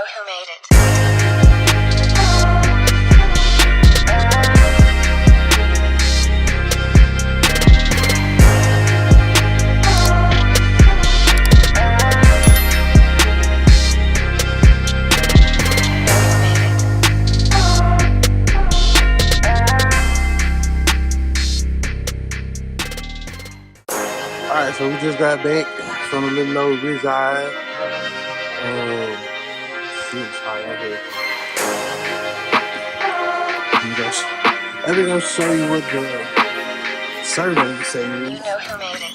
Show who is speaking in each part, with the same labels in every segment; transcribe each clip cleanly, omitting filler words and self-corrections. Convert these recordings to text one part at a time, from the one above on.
Speaker 1: know who made it.
Speaker 2: Alright, so we just got back from a little old reside. Shit's hot out here. Let me go show you what the survey says.
Speaker 1: You know who made it.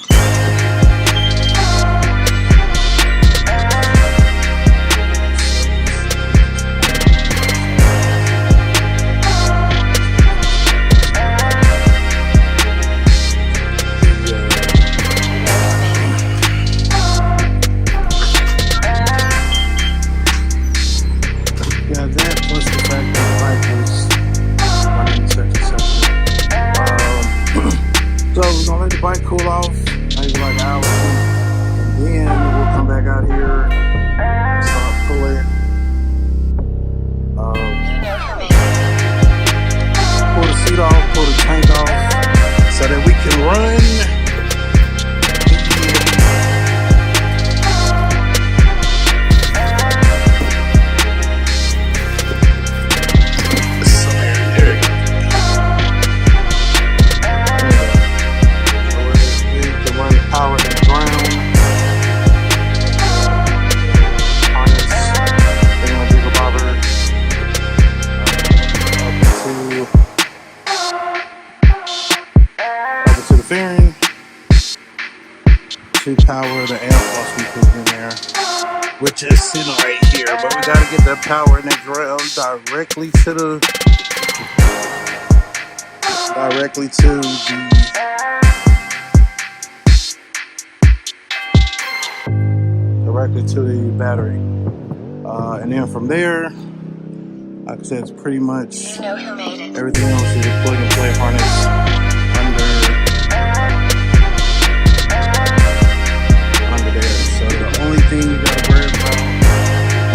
Speaker 2: So we're gonna let the bike cool off, maybe like an hour or two, and then we'll come back out here and start pulling. Pull the seat off, pull the tank off, so that we can run. Power in the ground. Harness. They're gonna jiggle bobber up to the fairing. To power the amp once we put it in there, which is sitting right here. But we gotta get that power in the ground directly to the battery, and then from there, like I said, it's pretty much everything else is a plug and play harness under there. So the only thing you gotta worry about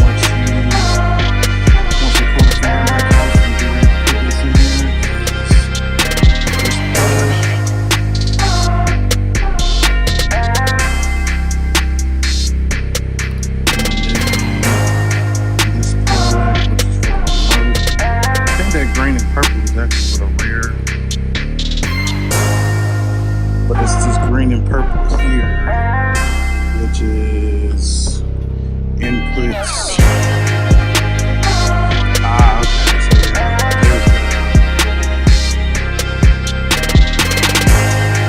Speaker 2: once you pull the fan back off and put this in there green and purple is actually for the rear, but it's this green and purple here, which is inputs. Okay, so yeah,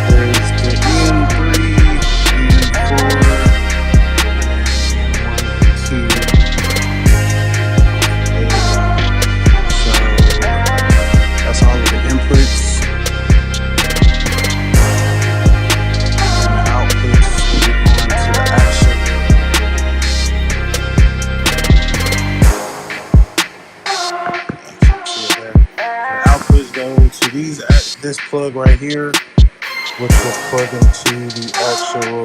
Speaker 2: there's the N3, N4, and N1 and 2. That's all of the inputs, and the outputs will be going to the actual. The outputs go to this plug right here, which will plug into the actual,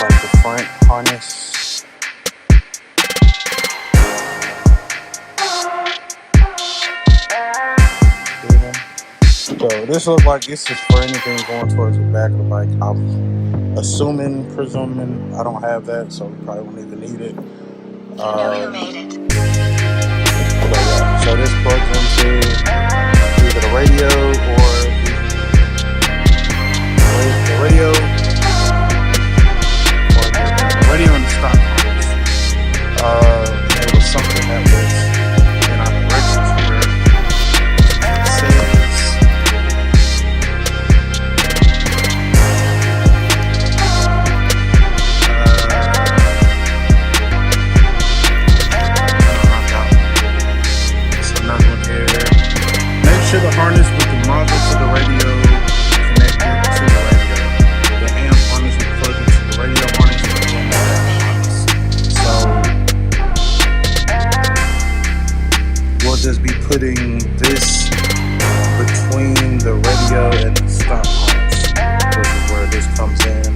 Speaker 2: like the front harness. So this looks like this is for anything going towards the back of the bike. I'm presuming I don't have that, so we probably won't even need it. So this plugs into either the radio or the radio and the stock harness. It was something that was in our directions here. It says the harness with the module to the radio connected to the radio. The amp harness will plug into the radio harness and the amp harness. So we'll just be putting this between the radio and the stock harness, which is where this comes in,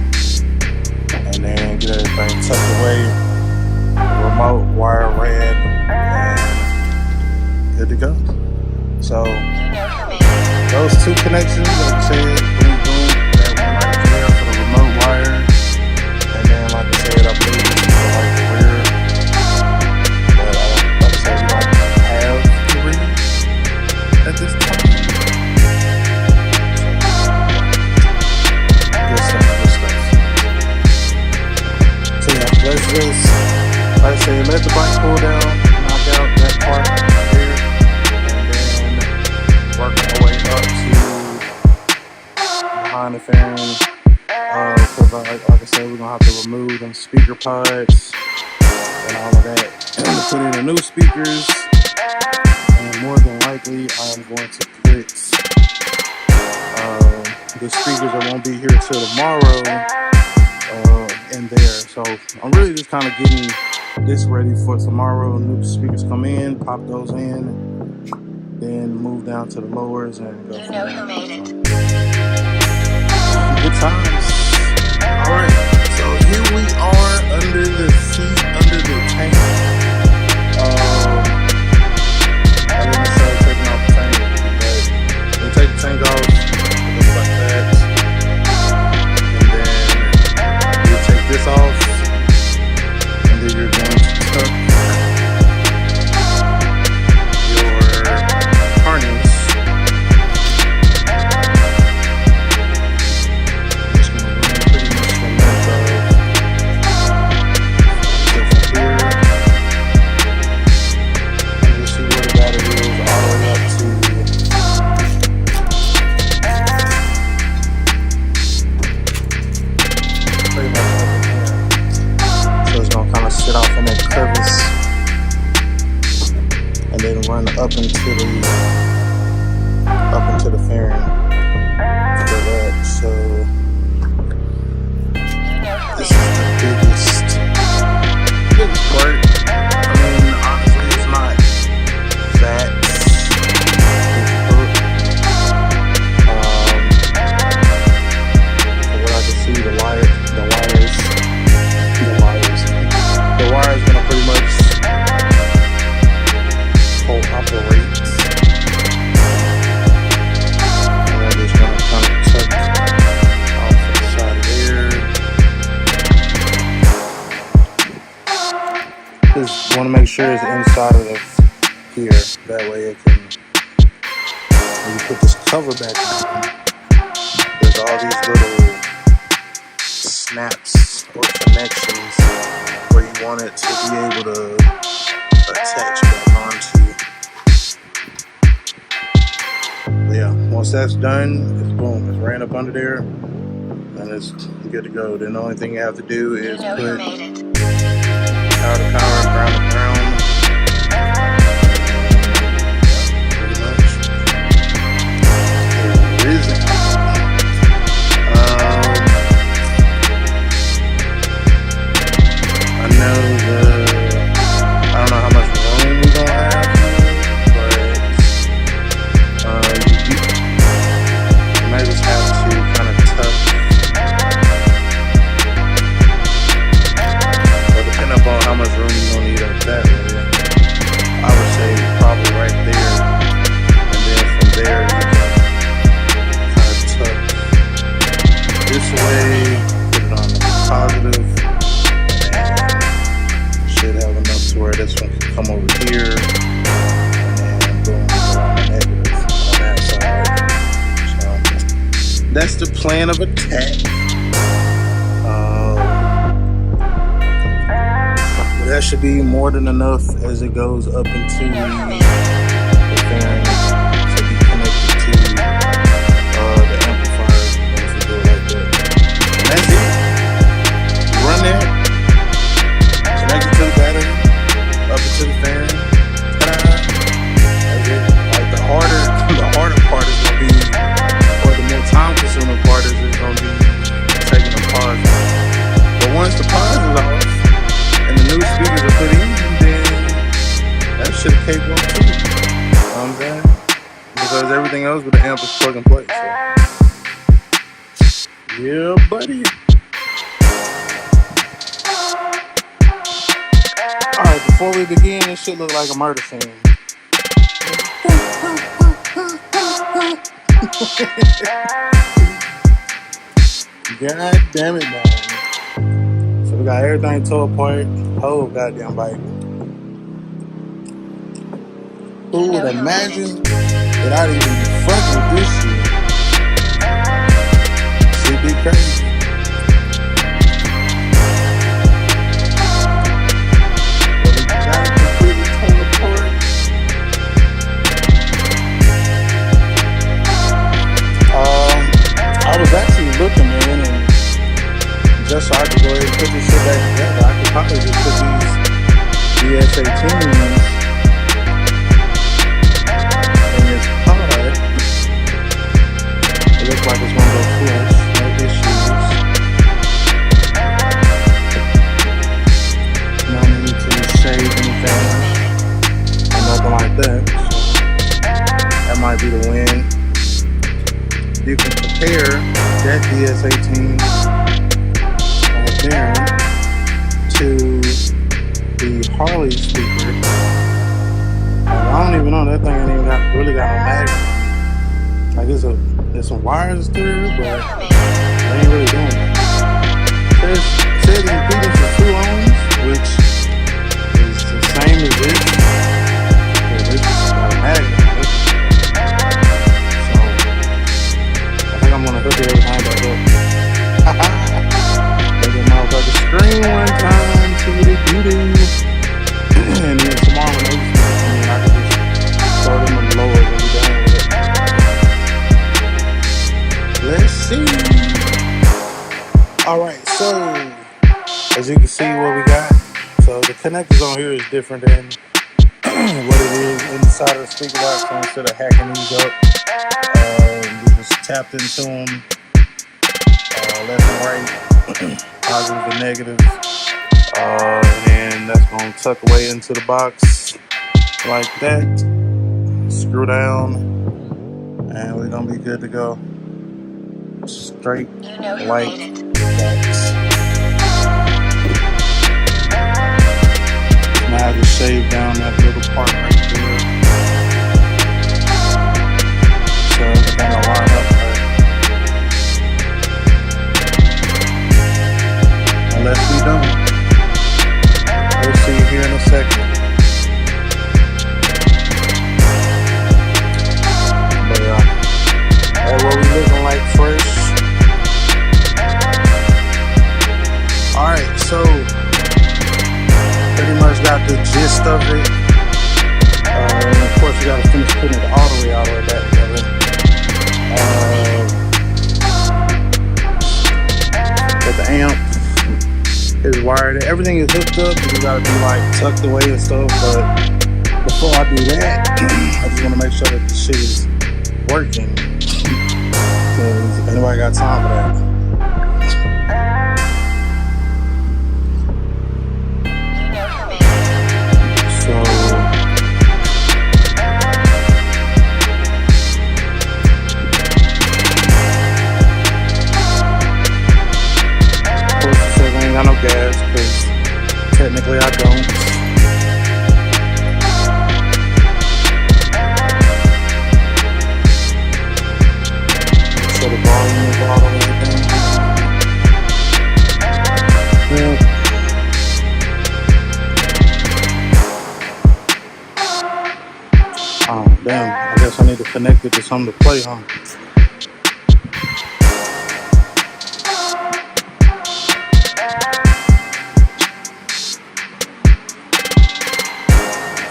Speaker 2: and then get everything tucked away. The remote wire connections, like I said, boom, boom, that one right there for the remote wire. And then, like I said, I believe this is for like the rear. But like I said, we don't have the rear at this time. Good stuff, good stuff. So yeah, let's just, like I said, let the bike pull down, knock out that part there, and then work our way up to behind the fairing. Because like I said, we're gonna have to remove them speaker pods and all of that, put in the new speakers, and more than likely I am going to put the speakers that won't be here till tomorrow in there. So I'm really just kind of getting this ready for tomorrow. New speakers come in, pop those in, then move down to the lowers and go. You know who made it. Good times. Alright, so here we are under the seat, under the tank. I didn't say taking off the tank, but we take the tank off, it looks like that. And then you take this off, and then you're going to tuck your harness. Up into the fairing for that. So this is the biggest part. I mean, honestly, it's not that difficult. From what I can see, the wire is gonna pretty much operate. And I'm just gonna kind of tuck off to the side of there. Just want to make sure it's inside of here. That way it can, when you put this cover back on, there's all these little snaps or connections where you want it to be able to attach back onto. Yeah, once that's done, it's boom, it's ran up under there, and it's good to go. Then the only thing you have to do is put power to power, ground to ground. Pretty much. There isn't. I don't know how much room we're gonna have. I just have to kind of tuck, well, depending upon how much room you're gonna need up that way, I would say probably right there, and then from there you can kind of tuck this way, put it on the positive, and should have enough to where this one can come over here, and then boom, on the negative on that side. That's the plan of attack. That should be more than enough as it goes up into the fairing to be connected to the amplifier once we do it like that. And that's it. Run that, connect it to the battery, up into the fairing. Ta-da! That's it. Like the harder part is gonna be, the more time-consuming part is going to be taking the pause off. But once the pause is off and the new speakers are put in, then that shit cake up too. You know what I'm saying? Because everything else with the amp is plug and play. So. Yeah, buddy. Alright, before we begin, this shit look like a murder scene. God damn it, man. So we got everything tore apart. Whole goddamn bike. Who would imagine that I'd even be fucking with this shit? Shit be crazy. But we got it completely torn apart. I was actually looking, man, and just so I could go ahead and put this shit back together, I could probably just put these DS18s in this pod. It looks like it's gonna go flush, no issues. No need to shave anything or nothing like that. So that might be the win. You can compare that DS18 there to the Harley speaker. I don't even know, that thing ain't even really got no mag. Like there's some wires through, but they ain't really doing it. It says the impedance is 2 ohms, which is the same as this, but this is got a magnet. I'm gonna hook everything back up. Look at motherfucker screen one time, see what it do. And then tomorrow when they I can just throw them in the lower and be done with it. Let's see. Alright, so as you can see what we got. So the connectors on here is different than what it is inside of the speaker box. So instead of hacking these up, tapped into them left and right, positives and negatives, and that's going to tuck away into the box like that, screw down, and we're going to be good to go. Straight like that. Now I just shave down that little part right there, so everything will line up. Unless we don't. We'll see here in a second. But that's what we looking like fresh. Alright, so pretty much got the gist of it. Of course you gotta finish putting it all the way back together. But the amp is wired. Everything is hooked up. You gotta be like tucked away and stuff. But before I do that, I just want to make sure that the shit is working. Cause anybody got time for that? So of course, it says I ain't got no gas because technically I don't. So the volume is all over everything. Yeah. Oh damn, I guess I need to connect it to something to play, huh?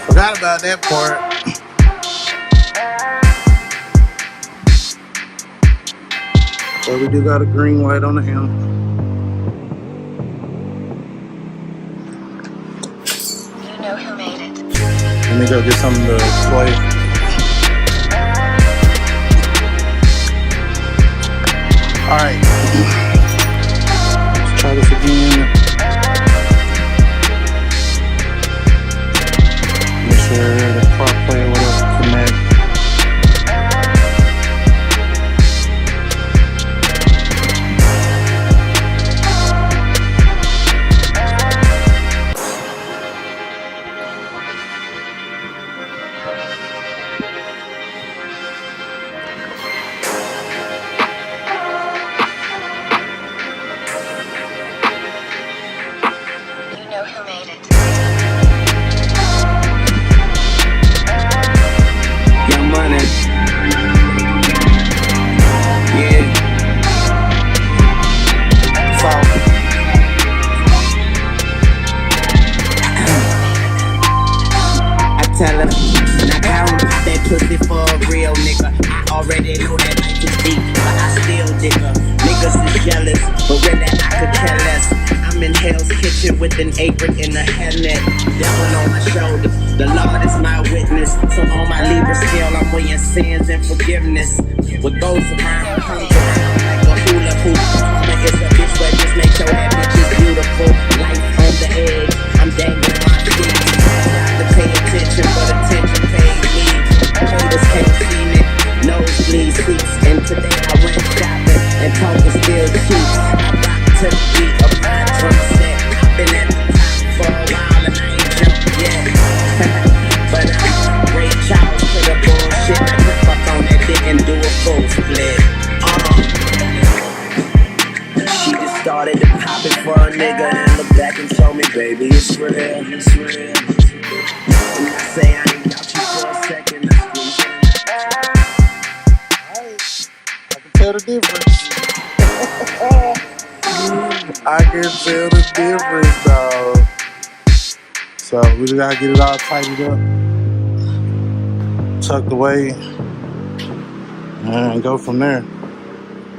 Speaker 2: Forgot about that part. But we do got a green light on the amp.
Speaker 1: You know who made it.
Speaker 2: Let me go get something to play. Alright. Let's try this again. Make sure the car player with us connect.
Speaker 1: it.
Speaker 3: Young Money. Yeah. I tell her, now count that pussy for a real nigga. I already know that life is deep, but I still dig her. Niggas is jealous, but really I could care less. I'm in Hell's Kitchen with an apron and a hairnet. Devil on my shoulder, the Lord is my witness. So on my Libra scale, I'm weighing sins and forgiveness. What goes around comes around like a hula hoop. Karma is a bitch, but just make sure that bitch is beautiful. Life on the edge, I'm dangling my feet. Try to pay attention, but attention pays me. Haters can't see me, nosebleed seats. And today I went shopping and talking still cheap. I rock to the beat of my drum set. I've been at the top for a while and I ain't jumped yet. But I'm Ray Charles to the bullshit. I jump up on that dick and do a full split. She just started to pop it for a nigga and look back and show me, baby, it's real, it's real. And I say I ain't got you for a second.
Speaker 2: I can tell the difference. I can tell the difference, dog. So we just gotta get it all tightened up, tucked away, and go from there.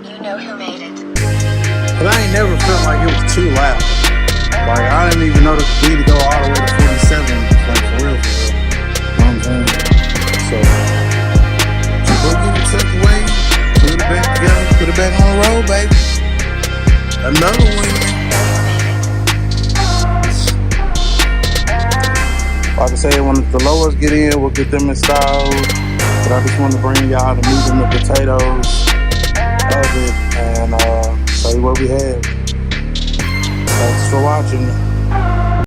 Speaker 1: You know who made it.
Speaker 2: But I ain't never felt like it was too loud. Like I didn't even know the beat to go all the way to 47. Like for real, for real. You know what I'm saying? So go get it tucked away, put it back together, put it back on the road, baby. Another one. Like I say, when the lowers get in, we'll get them installed. But I just want to bring y'all the meat and the potatoes of it and show you what we have. Thanks for watching.